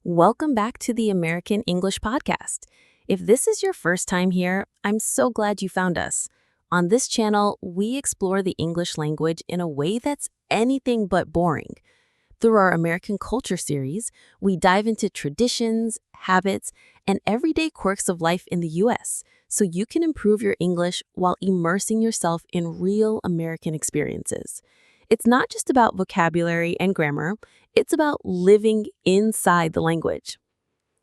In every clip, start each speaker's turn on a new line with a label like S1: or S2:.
S1: Welcome back to the American English Podcast. If this is your first time here, I'm so glad you found us. On this channel, we explore the English language in a way that's anything but boring. Through our American Culture series, we dive into traditions, habits, and everyday quirks of life in the U.S. so you can improve your English while immersing yourself in real American experiences. It's not just about vocabulary and grammar, it's about living inside the language.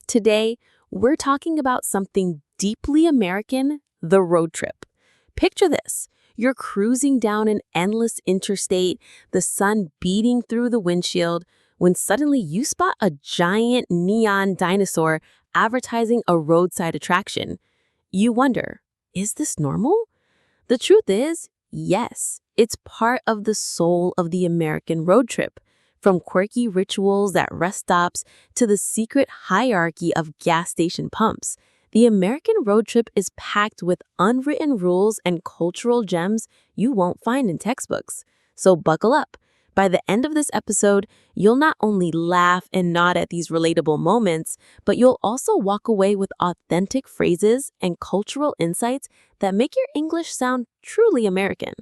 S1: Today, we're talking about something deeply American, the road trip. Picture this. You're cruising down an endless interstate, the sun beating through the windshield, when suddenly you spot a giant neon dinosaur advertising a roadside attraction. You wonder, is this normal? The truth is, yes, it's part of the soul of the American road trip. From quirky rituals at rest stops to the secret hierarchy of gas station pumps, the American road trip is packed with unwritten rules and cultural gems you won't find in textbooks. So buckle up. By the end of this episode, you'll not only laugh and nod at these relatable moments, but you'll also walk away with authentic phrases and cultural insights that make your English sound truly American.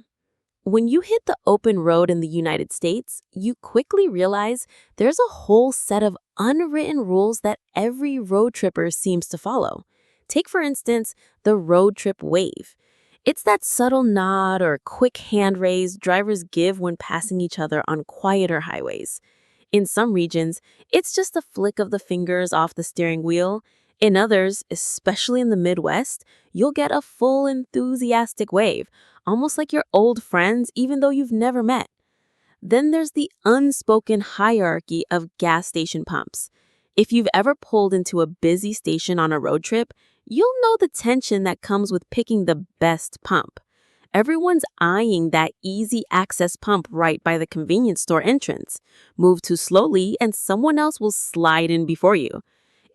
S1: When you hit the open road in the United States, you quickly realize there's a whole set of unwritten rules that every road tripper seems to follow. Take, for instance, the road trip wave. It's that subtle nod or quick hand raise drivers give when passing each other on quieter highways. In some regions, it's just a flick of the fingers off the steering wheel. In others, especially in the Midwest, you'll get a full enthusiastic wave, almost like your old friends even though you've never met. Then there's the unspoken hierarchy of gas station pumps. If you've ever pulled into a busy station on a road trip, you'll know the tension that comes with picking the best pump. Everyone's eyeing that easy access pump right by the convenience store entrance. Move too slowly and someone else will slide in before you.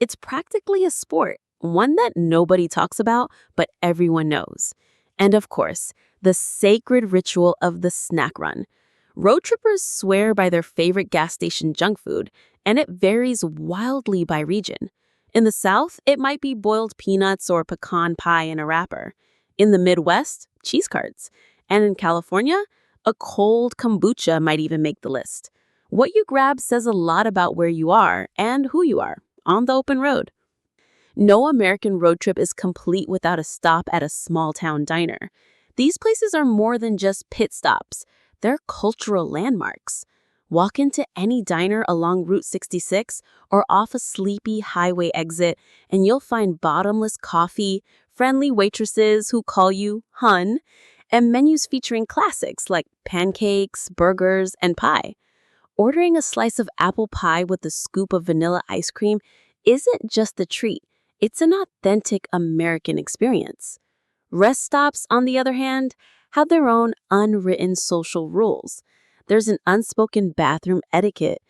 S1: It's practically a sport, one that nobody talks about, but everyone knows. And of course, the sacred ritual of the snack run. Road trippers swear by their favorite gas station junk food, and it varies wildly by region. In the South, it might be boiled peanuts or pecan pie in a wrapper. In the Midwest, cheese curds. And in California, a cold kombucha might even make the list. What you grab says a lot about where you are and who you are on the open road. No American road trip is complete without a stop at a small-town diner. These places are more than just pit stops. They're cultural landmarks. Walk into any diner along Route 66 or off a sleepy highway exit, and you'll find bottomless coffee, friendly waitresses who call you hun, and menus featuring classics like pancakes, burgers, and pie. Ordering a slice of apple pie with a scoop of vanilla ice cream isn't just a treat. It's an authentic American experience. Rest stops, on the other hand, have their own unwritten social rules. There's an unspoken bathroom etiquette.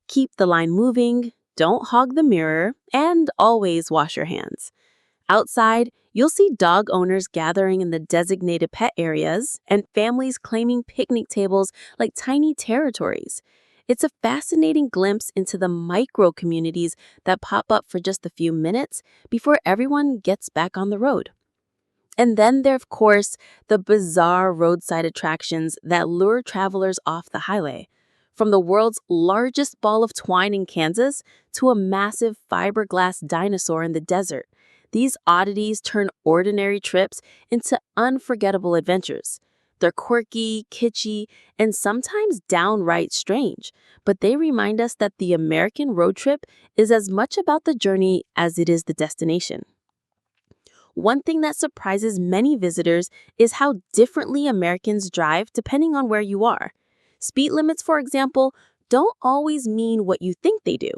S1: Keep the line moving, don't hog the mirror, and always wash your hands. Outside, you'll see dog owners gathering in the designated pet areas and families claiming picnic tables like tiny territories. It's a fascinating glimpse into the micro communities that pop up for just a few minutes before everyone gets back on the road. And then there are, of course, the bizarre roadside attractions that lure travelers off the highway. From the world's largest ball of twine in Kansas to a massive fiberglass dinosaur in the desert, these oddities turn ordinary trips into unforgettable adventures. They're quirky, kitschy, and sometimes downright strange, but they remind us that the American road trip is as much about the journey as it is the destination. One thing that surprises many visitors is how differently Americans drive depending on where you are. Speed limits, for example, don't always mean what you think they do.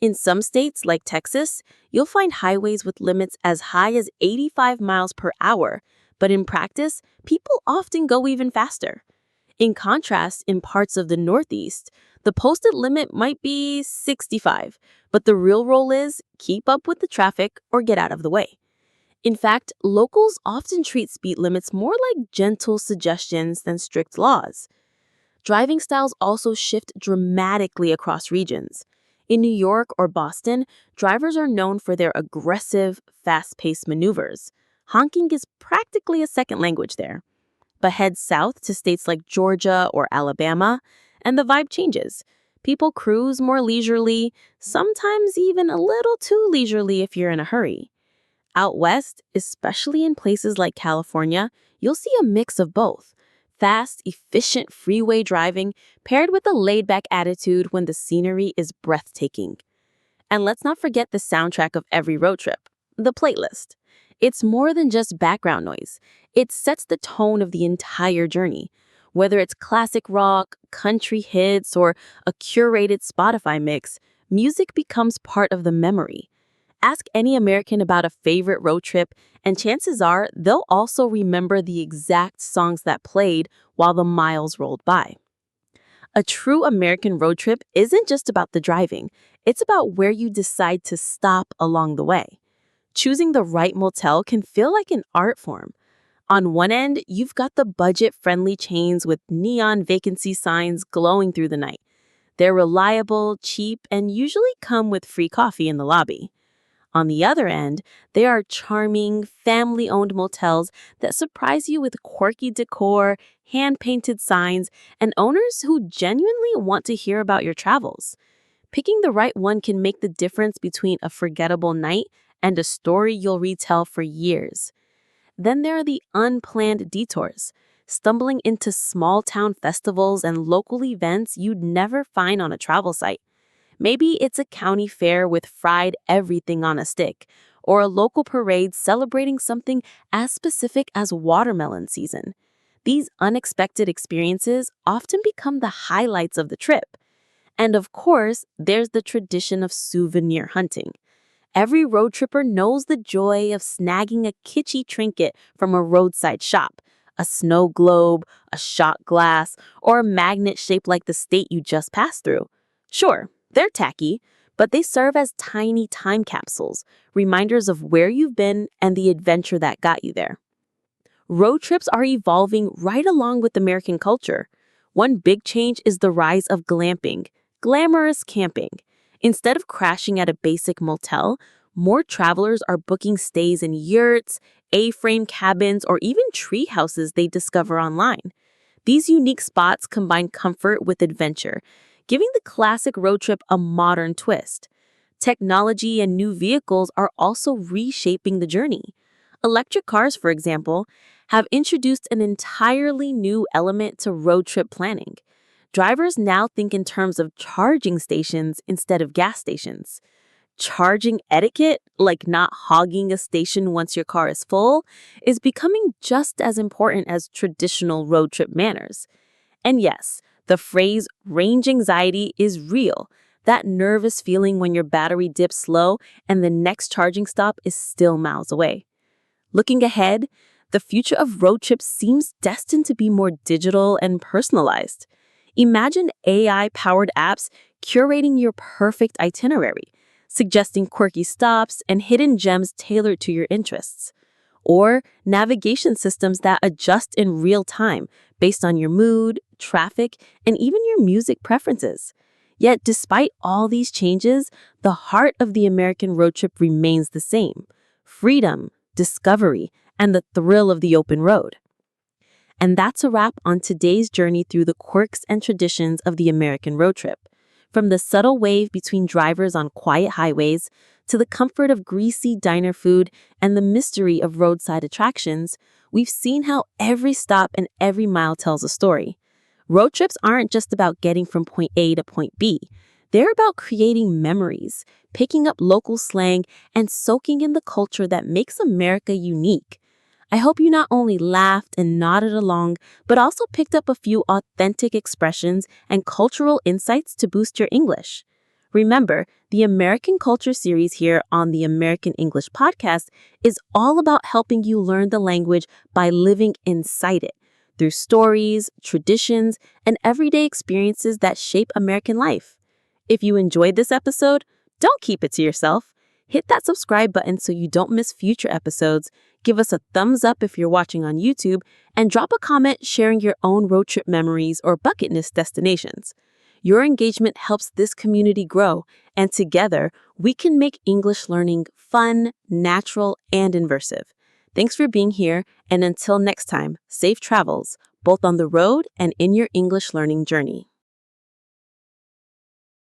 S1: In some states, like Texas, you'll find highways with limits as high as 85 miles per hour, but in practice, people often go even faster. In contrast, in parts of the Northeast, the posted limit might be 65, but the real rule is keep up with the traffic or get out of the way. In fact, locals often treat speed limits more like gentle suggestions than strict laws. Driving styles also shift dramatically across regions. In New York or Boston, drivers are known for their aggressive, fast-paced maneuvers. Honking is practically a second language there. But head south to states like Georgia or Alabama, and the vibe changes. People cruise more leisurely, sometimes even a little too leisurely if you're in a hurry. Out west, especially in places like California, you'll see a mix of both. Fast, efficient freeway driving paired with a laid-back attitude when the scenery is breathtaking. And let's not forget the soundtrack of every road trip, the playlist. It's more than just background noise. It sets the tone of the entire journey. Whether it's classic rock, country hits, or a curated Spotify mix, music becomes part of the memory. Ask any American about a favorite road trip, and chances are they'll also remember the exact songs that played while the miles rolled by. A true American road trip isn't just about the driving, it's about where you decide to stop along the way. Choosing the right motel can feel like an art form. On one end, you've got the budget-friendly chains with neon vacancy signs glowing through the night. They're reliable, cheap, and usually come with free coffee in the lobby. On the other end, there are charming, family-owned motels that surprise you with quirky decor, hand-painted signs, and owners who genuinely want to hear about your travels. Picking the right one can make the difference between a forgettable night and a story you'll retell for years. Then there are the unplanned detours, stumbling into small-town festivals and local events you'd never find on a travel site. Maybe it's a county fair with fried everything on a stick, or a local parade celebrating something as specific as watermelon season. These unexpected experiences often become the highlights of the trip. And of course, there's the tradition of souvenir hunting. Every road tripper knows the joy of snagging a kitschy trinket from a roadside shop, a snow globe, a shot glass, or a magnet shaped like the state you just passed through. Sure, they're tacky, but they serve as tiny time capsules, reminders of where you've been and the adventure that got you there. Road trips are evolving right along with American culture. One big change is the rise of glamping, glamorous camping. Instead of crashing at a basic motel, more travelers are booking stays in yurts, A-frame cabins, or even tree houses they discover online. These unique spots combine comfort with adventure, giving the classic road trip a modern twist. Technology and new vehicles are also reshaping the journey. Electric cars, for example, have introduced an entirely new element to road trip planning. Drivers now think in terms of charging stations instead of gas stations. Charging etiquette, like not hogging a station once your car is full, is becoming just as important as traditional road trip manners. And yes, the phrase range anxiety is real. That nervous feeling when your battery dips low and the next charging stop is still miles away. Looking ahead, the future of road trips seems destined to be more digital and personalized. Imagine AI-powered apps curating your perfect itinerary, suggesting quirky stops and hidden gems tailored to your interests. Or navigation systems that adjust in real time based on your mood, traffic, and even your music preferences. Yet, despite all these changes, the heart of the American road trip remains the same: freedom, discovery, and the thrill of the open road. And that's a wrap on today's journey through the quirks and traditions of the American road trip. From the subtle wave between drivers on quiet highways to the comfort of greasy diner food and the mystery of roadside attractions, we've seen how every stop and every mile tells a story. Road trips aren't just about getting from point A to point B. They're about creating memories, picking up local slang, and soaking in the culture that makes America unique. I hope you not only laughed and nodded along, but also picked up a few authentic expressions and cultural insights to boost your English. Remember, the American Culture series here on the American English Podcast is all about helping you learn the language by living inside it, through stories, traditions, and everyday experiences that shape American life. If you enjoyed this episode, don't keep it to yourself. Hit that subscribe button so you don't miss future episodes. Give us a thumbs up if you're watching on YouTube, and drop a comment sharing your own road trip memories or bucket list destinations. Your engagement helps this community grow, And together, we can make English learning fun, natural, and immersive. Thanks for being here, and until next time, safe travels, both on the road and in your English learning journey.